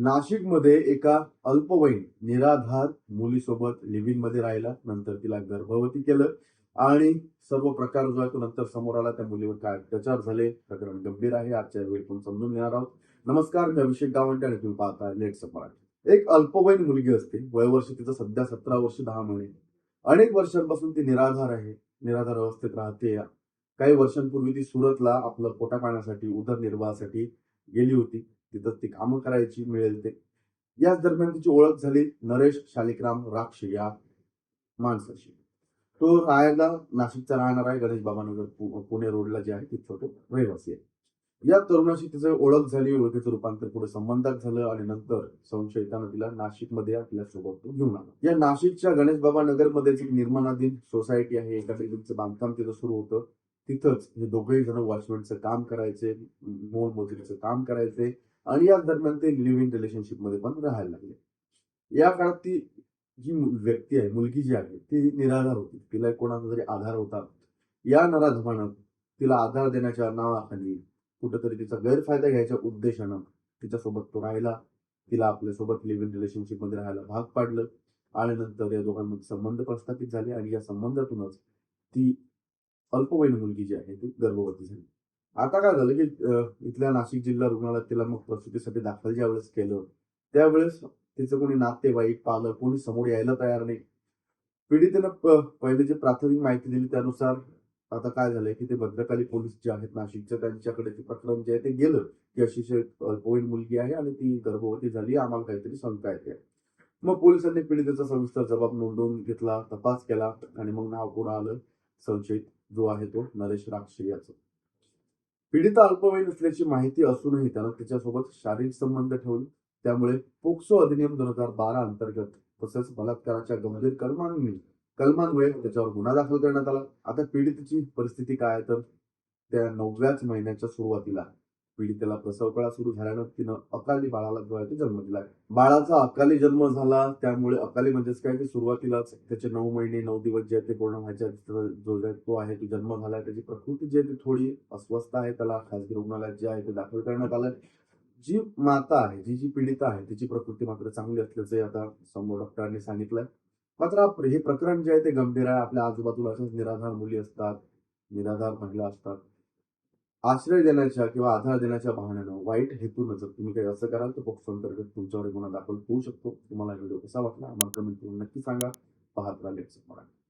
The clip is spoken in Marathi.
नाशिकमध्ये एका अल्पवयीन निराधार मुलीसोबत लिव्ह इन मध्ये राहिला, नंतर तिला गर्भवती केलं आणि सर्व प्रकार जो आहे तो नंतर समोर आला. त्या मुलीवर काय अत्याचार झाले, प्रकरण गंभीर आहे. आजच्या वेळी आपण समजून घेणार आहोत. नमस्कार, मी अभिषेक गावंडे आणि तुम्ही पाहता लेट्स मराठी. एक अल्पवयीन मुलगी असते, वयवर्ष तिचं सध्या 17 वर्ष 10 महिने. अनेक वर्षांपासून ती निराधार आहे, निराधार अवस्थेत राहते. काही वर्षांपूर्वी ती सुरतला आपलं पोटा पाण्यासाठी उदरनिर्वाहासाठी गेली होती. तिथं ती कामं करायची मिळेल ते. याच दरम्यान तिची ओळख झाली नरेश शालिग्राम राक्ष या माणसाशी. तो राहायला नाशिकचा राहणार आहे, गणेश बाबानगर पुणे रोडला जे आहे तिथं तो रहिवासी आहे. या तरुणाशी तिचं ओळख झाली, ओळखीचं रूपांतर पुढे संबंधात झालं आणि नंतर संशयितानं तिला नाशिकमध्ये आपल्यासोबत तो घेऊन आला. या नाशिकच्या गणेश बाबा नगर मध्येच एक निर्माणाधीन सोसायटी आहे, एका बिल्डिंगचं बांधकाम तिथं सुरू होतं. तिथंच हे दोघेही जण वॉचमॅनचं काम करायचे, मोलमजुरीचं काम करायचे आणि याच दरम्यान ते लिव्ह इन रिलेशनशिप मध्ये पण राहायला लागले. या काळात ती जी व्यक्ती आहे, मुलगी जी आहे ती निराधार होती. तिला कोणाचा तरी आधार होता. या नराधमानं तिला आधार देण्याच्या नावाखाली कुठेतरी तिचा गैरफायदा घ्यायच्या उद्देशानं तिच्यासोबत तो राहिला. तिला आपल्यासोबत लिव्ह इन रिलेशनशिप मध्ये राहायला भाग पाडलं आणि नंतर या दोघांमध्ये संबंध प्रस्थापित झाले आणि या संबंधातूनच ती अल्पवयीन मुलगी जी आहे ती गर्भवती झाली. आता काय झालं की इथल्या नाशिक जिल्हा रुग्णालयात तिला मग प्रसूतीसाठी दाखल ज्यावेळेस केलं, त्यावेळेस तिचं कोणी नातेवाईक, पालक कोणी समोर यायला तयार नाही. पीडितेनं पहिले जी प्राथमिक माहिती दिली त्यानुसार आता काय झालंय की ते भद्रकाली पोलीस जे आहेत नाशिकच्या, त्यांच्याकडे ते प्रकरण जे आहे ते गेलं की अशी अल्पवयीन मुलगी आहे आणि ती गर्भवती झाली, आम्हाला काहीतरी शंका येते. मग पोलिसांनी पीडितेचा सविस्तर जबाब नोंदवून घेतला, तपास केला आणि मग नाव पुढे आलं संशयित जो आहे तो नरेश राक्षे याचं. पीडिता अल्पवयीन असल्याची माहिती असूनही त्यानं तिच्यासोबत शारीरिक संबंध ठेवले. त्यामुळे पोक्सो अधिनियम 2012 अंतर्गत तसेच बलात्काराच्या गंभीर कलमांमुळे त्याच्यावर गुन्हा दाखल करण्यात आला. आता पीडितेची परिस्थिती काय आहे तर त्या 9व्याच महिन्याच्या सुरुवातीला पीडितेला प्रसव कळा सुरू झाल्यानं तिनं अकाली बाळाला जो आहे तो जन्म दिला. बाळाचा अकाली जन्म झाला, त्यामुळे अकाली म्हणजेच काय की सुरुवातीलाच त्याचे 9 महिने 9 दिवस जे ते पूर्ण व्हायच्या जो तो आहे तो जन्म झाला. त्याची प्रकृती जी आहे ती थोडी अस्वस्थ आहे. त्याला खासगी रुग्णालयात जे आहे ते दाखल करण्यात आलं. जी माता आहे, जी पीडिता आहे तिची प्रकृती मात्र चांगली असल्याचे आता समोर डॉक्टरांनी सांगितलंय. मात्र हे प्रकरण जे आहे ते गंभीर आहे. आपल्या आजूबाजूला अशाच निराधार मुली असतात, निराधार महिला असतात. आश्रय देण्याच्या किंवा आधार देण्याच्या बहाण्यानं वाईट हेतून जर तुम्ही काही असं कराल तर पोक्सो अंतर्गत तुमच्यावर गुन्हा दाखल होऊ शकतो. तुम्हाला व्हिडिओ कसा वाटला आम्हाला कमेंट करून नक्की सांगा. पाहत राहा लेट्स मराठी.